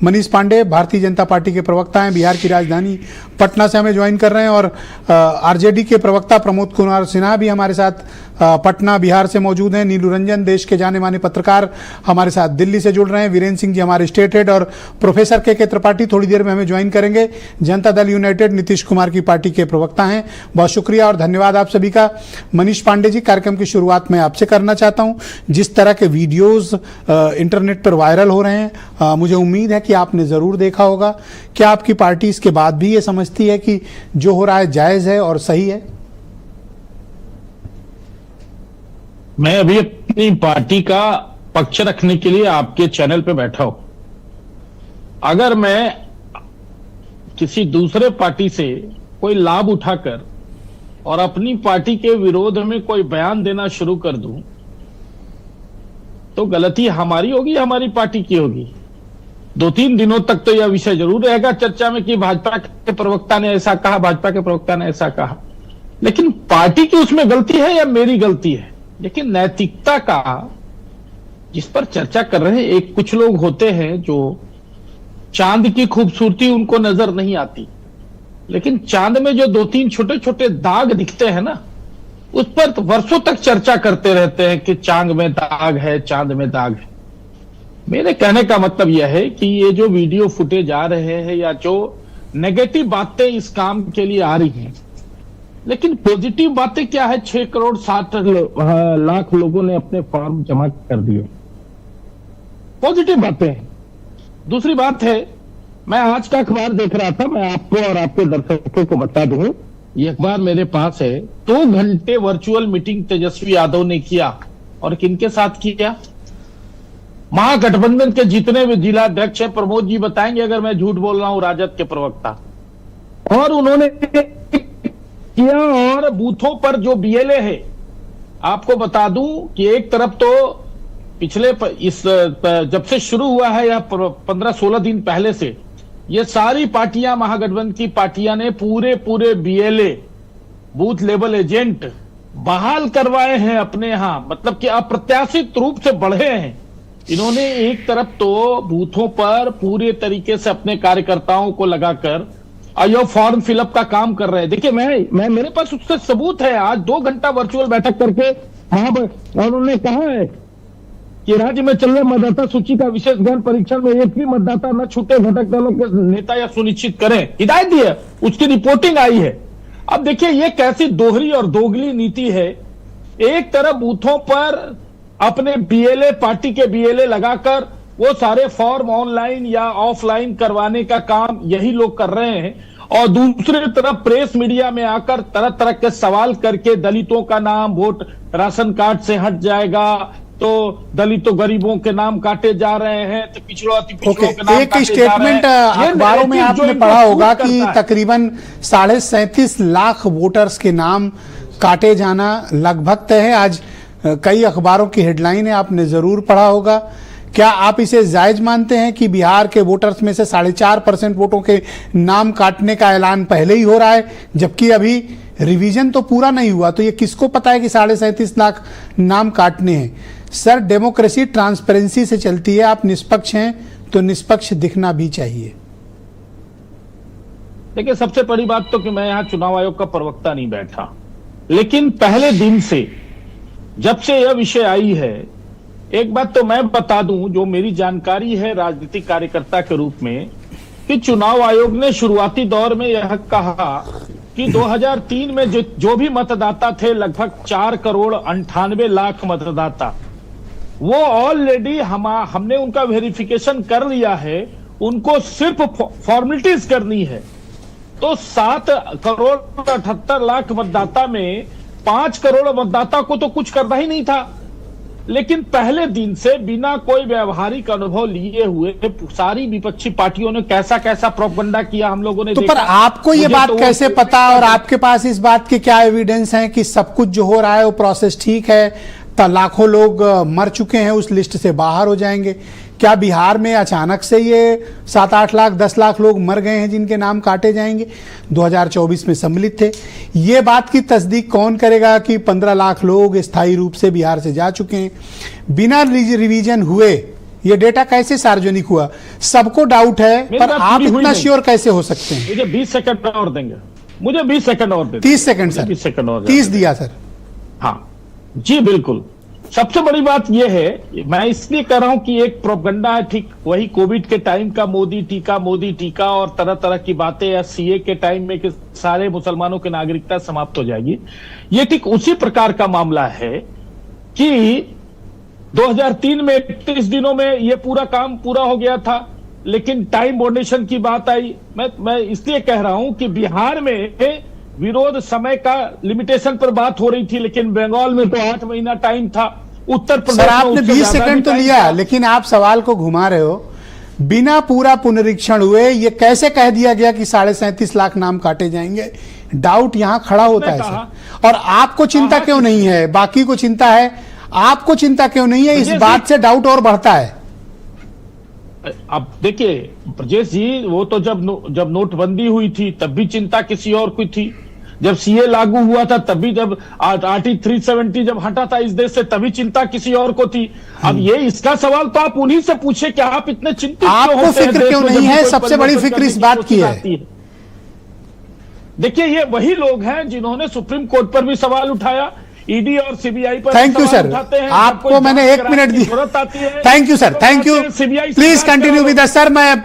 Manish Pandey Bharatiya Janata party के प्रवक्ता हैं, बिहार की राजधानी पटना से हमें ज्वाइन कर रहे हैं। और आरजेडी के प्रवक्ता प्रमोद कुमार सिन्हा भी हमारे साथ पटना बिहार से मौजूद हैं। नीलू रंजन देश के जाने माने पत्रकार हमारे साथ दिल्ली से जुड़ रहे हैं। वीरेंद्र सिंह जी हमारे स्टेट हेड और प्रोफेसर के त्रिपाठी थोड़ी देर में हमें ज्वाइन करेंगे, जनता दल यूनाइटेड नीतीश कुमार की पार्टी के प्रवक्ता हैं। बहुत शुक्रिया और धन्यवाद आप सभी का। मनीष पांडे जी, कार्यक्रम की शुरुआत मैं आपसे करना चाहता हूं। जिस तरह के वीडियोस इंटरनेट पर वायरल हो रहे हैं, मुझे उम्मीद है कि आपने जरूर देखा होगा। क्या आपकी पार्टी इसके बाद भी ये समझती है कि जो हो रहा है जायज है और सही है? मैं अभी अपनी पार्टी का पक्ष रखने के लिए आपके चैनल पे बैठा हूं। अगर मैं किसी दूसरे पार्टी से कोई लाभ उठाकर और अपनी पार्टी के विरोध में कोई बयान देना शुरू कर दूं तो गलती हमारी होगी, हमारी पार्टी की होगी। 2-3 दिनों तक तो यह विषय जरूर रहेगा चर्चा में कि भाजपा के प्रवक्ता ने ऐसा कहा, भाजपा के प्रवक्ता ने ऐसा कहा। लेकिन पार्टी की उसमें गलती है या मेरी गलती है? लेकिन नैतिकता का जिस पर चर्चा कर रहे हैं, एक कुछ लोग होते हैं जो चांद की खूबसूरती उनको नजर नहीं आती, लेकिन चांद में जो 2-3 छोटे छोटे दाग दिखते हैं ना, उस पर तो वर्षों तक चर्चा करते रहते हैं कि चांद में दाग है, चांद में दाग है। मेरे कहने का मतलब यह है कि ये जो वीडियो फुटेज आ रहे हैं या जो नेगेटिव बातें इस काम के लिए आ रही हैं, लेकिन पॉजिटिव बातें क्या है? 6 करोड़ 60 लाख लोगों ने अपने फॉर्म जमा कर दिए, पॉजिटिव बातें हैं। दूसरी बात है, मैं आज का अखबार देख रहा था, मैं आपको और आपके दर्शकों को बता दूं, ये अखबार मेरे पास है। 2 घंटे वर्चुअल मीटिंग तेजस्वी यादव ने किया, और किनके साथ किया? महागठबंधन के जितने भी जिला अध्यक्ष हैं, प्रमोद जी बताएंगे अगर मैं झूठ बोल रहा हूं, राजद के प्रवक्ता, और उन्होंने किया। और बूथों पर जो बीएलए है, आपको बता दूं कि एक तरफ तो पिछले जब से शुरू हुआ है या 15-16 दिन पहले से ये सारी पार्टियां, महागठबंधन की पार्टियां ने पूरे बीएलए बूथ लेवल एजेंट बहाल करवाए हैं अपने यहां, मतलब कि अप्रत्याशित रूप से बढ़े हैं। इन्होंने एक तरफ तो बूथों पर पूरे तरीके से अपने कार्यकर्ताओं को लगाकर यो फॉर्म फिलअप का काम कर रहे हैं। देखिए, मैं मेरे पास उससे सबूत है। आज 2 घंटा वर्चुअल बैठक करके वहां पर उन्होंने कहा है कि राज्य में चल रहे मतदाता सूची का विशेष गहन परीक्षण में एक भी मतदाता न छूटे, घटक दलों के नेता या सुनिश्चित करें, हिदायत दी है। उसकी रिपोर्टिंग आई है। अब देखिए, ये कैसी दोहरी और दोगली नीति है। एक तरफ बूथों पर अपने बीएलए, पार्टी के बीएलए लगाकर वो सारे फॉर्म ऑनलाइन या ऑफलाइन करवाने का काम यही लोग कर रहे हैं, और दूसरी तरफ प्रेस मीडिया में आकर तरह तरह के सवाल करके दलितों का नाम वोट राशन कार्ड से हट जाएगा, तो दलितों गरीबों के नाम काटे जा रहे हैं, तो पिछड़ों के नाम एक स्टेटमेंट अखबारों में आपने पढ़ा होगा कि तकरीबन 37.5 लाख वोटर्स के नाम काटे जाना लगभग तय है। आज कई अखबारों की हेडलाइन है, आपने जरूर पढ़ा होगा। क्या आप इसे जायज मानते हैं कि बिहार के वोटर्स में से 4.5% वोटों के नाम काटने का ऐलान पहले ही हो रहा है, जबकि अभी रिवीजन तो पूरा नहीं हुआ? तो ये किसको पता है कि 37.5 लाख नाम काटने हैं? सर, डेमोक्रेसी ट्रांसपेरेंसी से चलती है। आप निष्पक्ष हैं तो निष्पक्ष दिखना भी चाहिए। देखिए, सबसे बड़ी बात तो कि मैं यहां चुनाव आयोग का प्रवक्ता नहीं बैठा, लेकिन पहले दिन से जब से यह विषय आई है, एक बात तो मैं बता दूं, जो मेरी जानकारी है राजनीतिक कार्यकर्ता के रूप में, कि चुनाव आयोग ने शुरुआती दौर में यह कहा कि 2003 में जो भी मतदाता थे, लगभग 4 करोड़ 98 लाख मतदाता, वो ऑलरेडी हमने उनका वेरिफिकेशन कर लिया है, उनको सिर्फ फॉर्मेलिटीज करनी है। तो 7 करोड़ 78 लाख मतदाता में 5 करोड़ मतदाता को तो कुछ करना ही नहीं था। लेकिन पहले दिन से बिना कोई व्यवहारिक अनुभव लिए हुए सारी विपक्षी पार्टियों ने कैसा कैसा प्रोपगंडा किया हम लोगों ने तो देखा। पर आपको ये बात कैसे पता, और आपके पास इस बात के क्या एविडेंस हैं कि सब कुछ जो हो रहा है वो प्रोसेस ठीक है? तो लाखों लोग मर चुके हैं, उस लिस्ट से बाहर हो जाएंगे। क्या बिहार में अचानक से ये 7-8 लाख 10 लाख लोग मर गए हैं जिनके नाम काटे जाएंगे? 2024 में सम्मिलित थे। ये बात की तस्दीक कौन करेगा कि 15 लाख लोग स्थायी रूप से बिहार से जा चुके हैं बिना रिवीजन हुए? ये डेटा कैसे सार्वजनिक हुआ? सबको डाउट है, मेरी पर बात आप पूरी हुई इतना नहीं। श्योर कैसे हो सकते हैं? मुझे 20 सेकंड और देंगे, मुझे 20 सेकंड और देंगे। 30 सेकंड सर, 20 सेकंड और 30 दिया सर। हाँ जी बिल्कुल। सबसे बड़ी बात यह है, मैं इसलिए कह रहा हूं कि एक प्रोपगंडा है, ठीक वही कोविड के टाइम का मोदी टीका और तरह तरह की बातें, या सीए के टाइम में कि सारे मुसलमानों की नागरिकता समाप्त हो जाएगी, ये ठीक उसी प्रकार का मामला है कि 2003 में 31 दिनों में ये पूरा काम पूरा हो गया था, लेकिन टाइम बाउंडेशन की बात आई। मैं इसलिए कह रहा हूं कि बिहार में विरोध समय का लिमिटेशन पर बात हो रही थी, लेकिन बंगाल में तो 8 महीना टाइम था, उत्तर प्रदेश सर में आपने उससे 20 ज्यादा सेकंड भी तो टाइम लिया, था। लेकिन आप सवाल को घुमा रहे हो। बिना पूरा पुनरीक्षण हुए ये कैसे कह दिया गया कि 37.5 लाख नाम काटे जाएंगे? डाउट यहां खड़ा होता है सर। और आपको चिंता क्यों नहीं है? बाकी को चिंता है, आपको चिंता क्यों नहीं है? इस बात से डाउट और बढ़ता है। अब देखिए ब्रजेश जी, वो तो जब नोटबंदी हुई थी तब भी चिंता किसी और की थी, जब सीए लागू हुआ था तब भी, जब आर्टिकल 370 जब हटा था इस देश से तभी चिंता किसी और को थी। अब ये इसका सवाल तो आप उन्हीं से पूछे कि आप इतने चिंतित क्यों आपको होते हैं फिक्र देश क्यों में, नहीं जब है? कोई सबसे बड़ी परिवर्तन फिक्र इस करने बात की कोशिश है। आती है। देखिए ये वही लोग हैं जिन्होंने सुप्रीम कोर्ट पर भी सवाल उठाया, ईडी और सीबीआई पर थैंक यू सवाल सर, उठाते हैं। आपको मैंने 1 मिनट दी। जरूरत आती है। Thank you sir, thank you. CBI please continue with sir. मैं